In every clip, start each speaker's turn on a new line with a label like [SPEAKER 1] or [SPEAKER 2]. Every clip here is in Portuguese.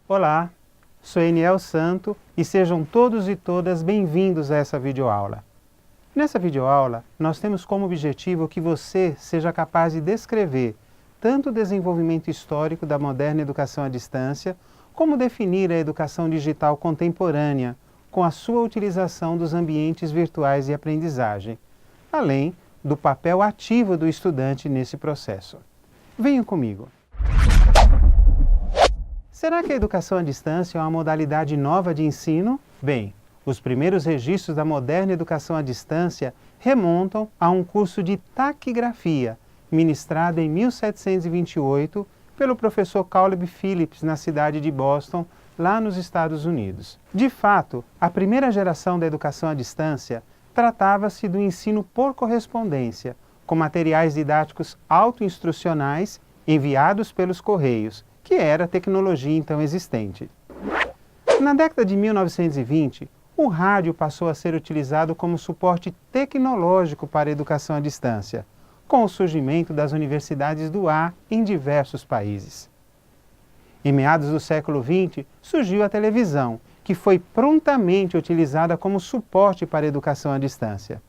[SPEAKER 1] Olá, sou Eniel Santo e sejam todos e todas bem-vindos a essa videoaula. Nessa videoaula, nós temos como objetivo que você seja capaz de descrever tanto o desenvolvimento histórico da moderna educação à distância, como definir a educação digital contemporânea com a sua utilização dos ambientes virtuais de aprendizagem, além do papel ativo do estudante nesse processo. Venham comigo. Será que a educação à distância é uma modalidade nova de ensino? Bem, os primeiros registros da moderna educação à distância remontam a um curso de taquigrafia, ministrado em 1728 pelo professor Caleb Phillips na cidade de Boston, lá nos Estados Unidos. De fato, a primeira geração da educação à distância tratava-se do ensino por correspondência, com materiais didáticos autoinstrucionais enviados pelos correios, que era a tecnologia então existente. Na década de 1920, o rádio passou a ser utilizado como suporte tecnológico para a educação à distância, com o surgimento das universidades do ar em diversos países. Em meados do século XX, surgiu a televisão, que foi prontamente utilizada como suporte para a educação à distância.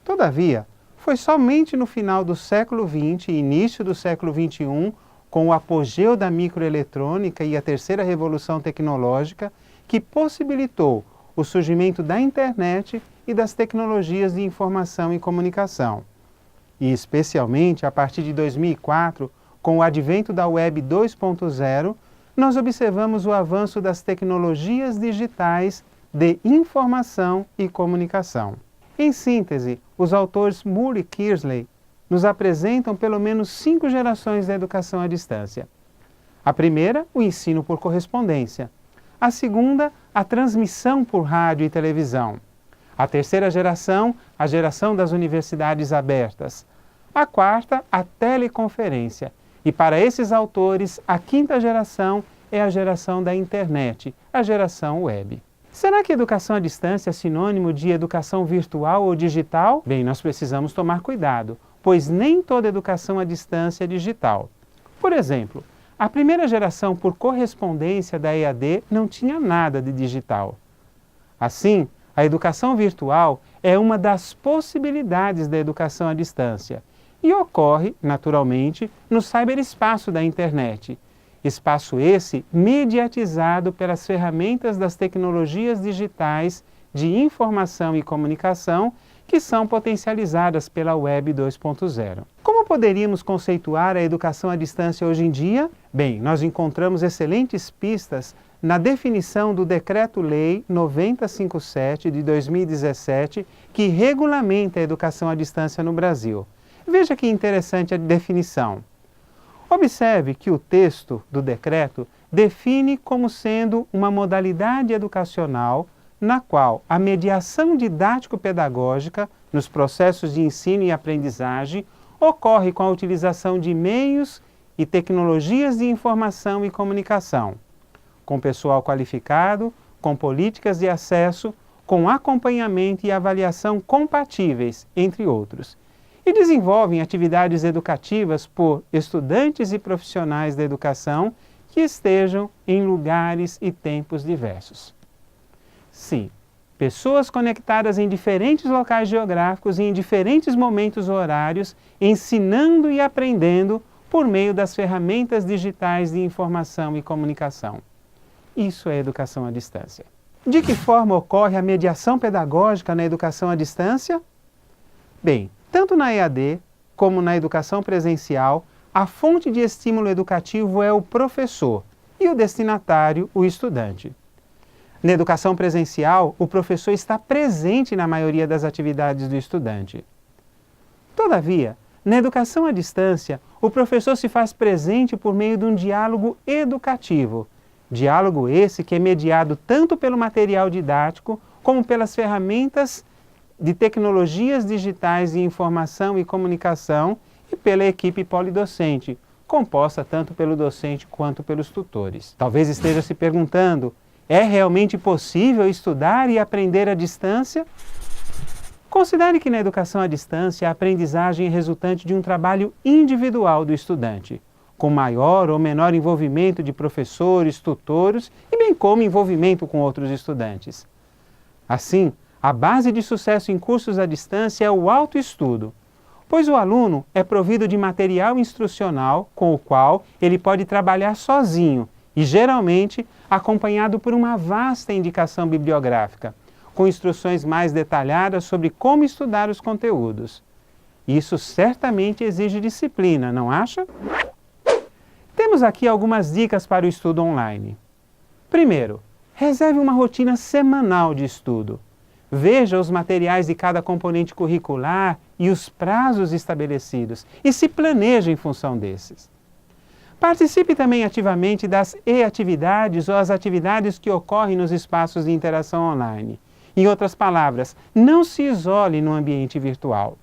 [SPEAKER 1] Todavia, foi somente no final do século XX e início do século XXI, com o apogeu da microeletrônica e a terceira revolução tecnológica, que possibilitou o surgimento da internet e das tecnologias de informação e comunicação. E especialmente a partir de 2004, com o advento da Web 2.0, nós observamos o avanço das tecnologias digitais de informação e comunicação. Em síntese, os autores Moore e Kearsley nos apresentam pelo menos 5 gerações da educação à distância. A primeira, o ensino por correspondência. A segunda, a transmissão por rádio e televisão. A terceira geração, a geração das universidades abertas. A quarta, a teleconferência. E para esses autores, a quinta geração é a geração da internet, a geração web. Será que educação à distância é sinônimo de educação virtual ou digital? Bem, nós precisamos tomar cuidado, pois nem toda educação à distância é digital. Por exemplo, a primeira geração por correspondência da EAD não tinha nada de digital. Assim, a educação virtual é uma das possibilidades da educação à distância e ocorre, naturalmente, no ciberespaço da internet. Espaço esse mediatizado pelas ferramentas das tecnologias digitais de informação e comunicação que são potencializadas pela Web 2.0. Como poderíamos conceituar a educação à distância hoje em dia? Bem, nós encontramos excelentes pistas na definição do Decreto-Lei 9057 de 2017, que regulamenta a educação à distância no Brasil. Veja que interessante a definição. Observe que o texto do decreto define como sendo uma modalidade educacional na qual a mediação didático-pedagógica nos processos de ensino e aprendizagem ocorre com a utilização de meios e tecnologias de informação e comunicação, com pessoal qualificado, com políticas de acesso, com acompanhamento e avaliação compatíveis, entre outros, e desenvolvem atividades educativas por estudantes e profissionais da educação que estejam em lugares e tempos diversos. Sim, pessoas conectadas em diferentes locais geográficos e em diferentes momentos horários, ensinando e aprendendo por meio das ferramentas digitais de informação e comunicação. Isso é educação à distância. De que forma ocorre a mediação pedagógica na educação à distância? Bem, tanto na EAD como na educação presencial, a fonte de estímulo educativo é o professor e o destinatário, o estudante. Na educação presencial, o professor está presente na maioria das atividades do estudante. Todavia, na educação à distância, o professor se faz presente por meio de um diálogo educativo. Diálogo esse que é mediado tanto pelo material didático como pelas ferramentas de tecnologias digitais de informação e comunicação e pela equipe polidocente, composta tanto pelo docente quanto pelos tutores. Talvez esteja se perguntando, é realmente possível estudar e aprender à distância? Considere que na educação à distância a aprendizagem é resultante de um trabalho individual do estudante, com maior ou menor envolvimento de professores, tutores e bem como envolvimento com outros estudantes. Assim, a base de sucesso em cursos à distância é o autoestudo, pois o aluno é provido de material instrucional com o qual ele pode trabalhar sozinho e, geralmente, acompanhado por uma vasta indicação bibliográfica, com instruções mais detalhadas sobre como estudar os conteúdos. Isso certamente exige disciplina, não acha? Temos aqui algumas dicas para o estudo online. Primeiro, reserve uma rotina semanal de estudo. Veja os materiais de cada componente curricular e os prazos estabelecidos e se planeje em função desses. Participe também ativamente das e-atividades ou as atividades que ocorrem nos espaços de interação online. Em outras palavras, não se isole no ambiente virtual.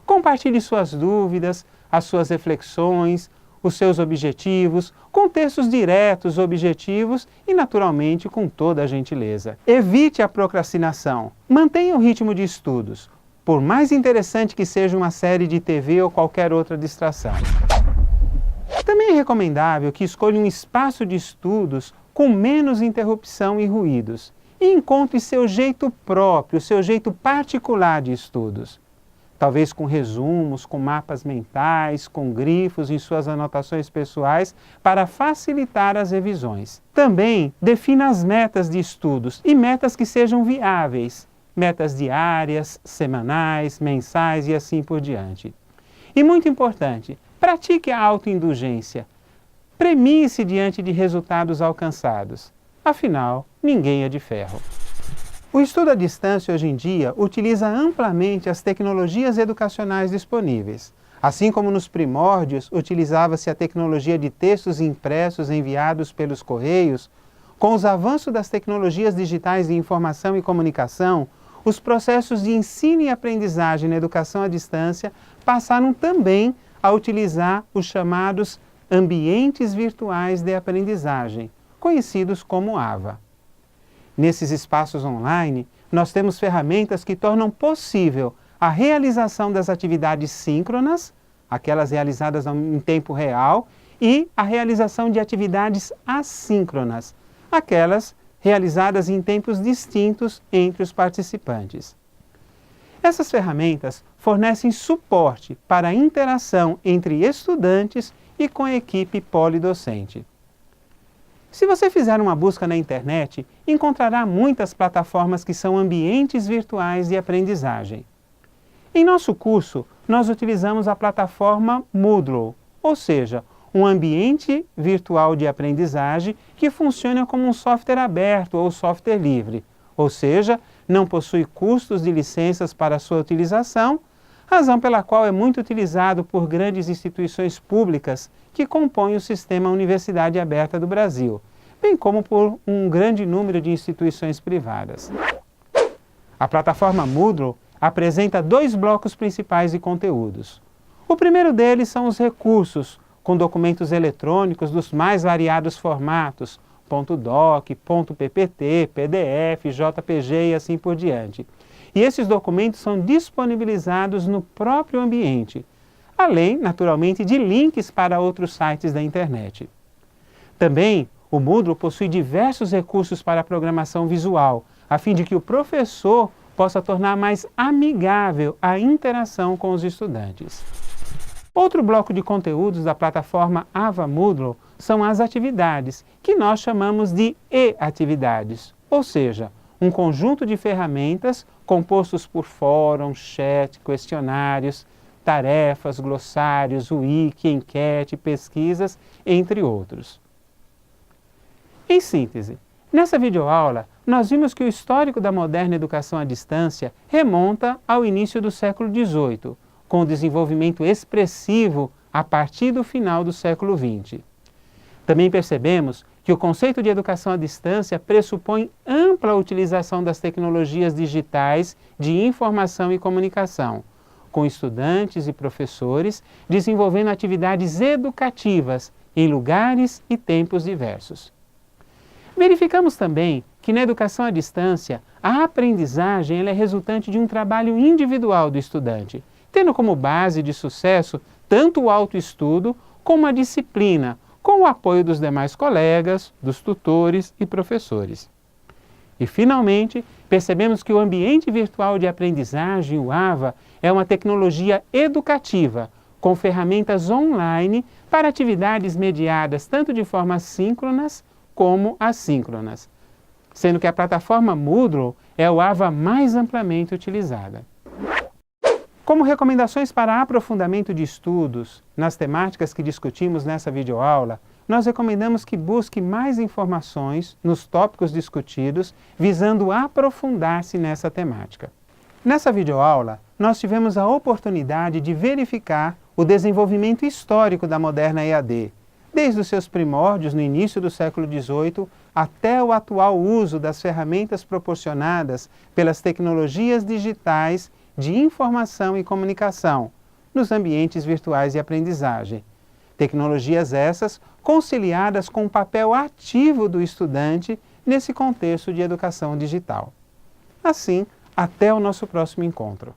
[SPEAKER 1] Compartilhe suas dúvidas, as suas reflexões, os seus objetivos, com textos diretos, objetivos e, naturalmente, com toda a gentileza. Evite a procrastinação. Mantenha o ritmo de estudos, por mais interessante que seja uma série de TV ou qualquer outra distração. Também é recomendável que escolha um espaço de estudos com menos interrupção e ruídos e encontre seu jeito próprio, seu jeito particular de estudos. Talvez com resumos, com mapas mentais, com grifos em suas anotações pessoais para facilitar as revisões. Também defina as metas de estudos e metas que sejam viáveis, metas diárias, semanais, mensais e assim por diante. E muito importante, pratique a autoindulgência. Premie-se diante de resultados alcançados. Afinal, ninguém é de ferro. O estudo à distância hoje em dia utiliza amplamente as tecnologias educacionais disponíveis. Assim como nos primórdios utilizava-se a tecnologia de textos impressos enviados pelos correios, com os avanços das tecnologias digitais de informação e comunicação, os processos de ensino e aprendizagem na educação à distância passaram também a utilizar os chamados ambientes virtuais de aprendizagem, conhecidos como AVA. Nesses espaços online, nós temos ferramentas que tornam possível a realização das atividades síncronas, aquelas realizadas em tempo real, e a realização de atividades assíncronas, aquelas realizadas em tempos distintos entre os participantes. Essas ferramentas fornecem suporte para a interação entre estudantes e com a equipe polidocente. Se você fizer uma busca na internet, encontrará muitas plataformas que são ambientes virtuais de aprendizagem. Em nosso curso, nós utilizamos a plataforma Moodle, ou seja, um ambiente virtual de aprendizagem que funciona como um software aberto ou software livre, ou seja, não possui custos de licenças para sua utilização, razão pela qual é muito utilizado por grandes instituições públicas que compõem o sistema Universidade Aberta do Brasil, bem como por um grande número de instituições privadas. A plataforma Moodle apresenta 2 blocos principais de conteúdos. O primeiro deles são os recursos, com documentos eletrônicos dos mais variados formatos, .doc, .ppt, PDF, JPG e assim por diante. E esses documentos são disponibilizados no próprio ambiente, além, naturalmente, de links para outros sites da internet. Também, o Moodle possui diversos recursos para a programação visual, a fim de que o professor possa tornar mais amigável a interação com os estudantes. Outro bloco de conteúdos da plataforma Ava Moodle são as atividades, que nós chamamos de e-atividades, ou seja, um conjunto de ferramentas compostos por fóruns, chat, questionários, tarefas, glossários, wiki, enquete, pesquisas, entre outros. Em síntese, nessa videoaula, nós vimos que o histórico da moderna educação à distância remonta ao início do século XVIII, com o desenvolvimento expressivo a partir do final do século XX. Também percebemos que o conceito de educação à distância pressupõe ampla utilização das tecnologias digitais de informação e comunicação, com estudantes e professores desenvolvendo atividades educativas em lugares e tempos diversos. Verificamos também que na educação à distância, a aprendizagem é resultante de um trabalho individual do estudante, tendo como base de sucesso tanto o autoestudo como uma disciplina, com o apoio dos demais colegas, dos tutores e professores. E, finalmente, percebemos que o ambiente virtual de aprendizagem, o AVA, é uma tecnologia educativa, com ferramentas online para atividades mediadas tanto de forma síncronas como assíncronas, sendo que a plataforma Moodle é o AVA mais amplamente utilizada. Como recomendações para aprofundamento de estudos nas temáticas que discutimos nessa videoaula, nós recomendamos que busque mais informações nos tópicos discutidos, visando aprofundar-se nessa temática. Nessa videoaula, nós tivemos a oportunidade de verificar o desenvolvimento histórico da moderna EAD, desde os seus primórdios no início do século XVIII até o atual uso das ferramentas proporcionadas pelas tecnologias digitais de informação e comunicação nos ambientes virtuais de aprendizagem. Tecnologias essas conciliadas com o papel ativo do estudante nesse contexto de educação digital. Assim, até o nosso próximo encontro.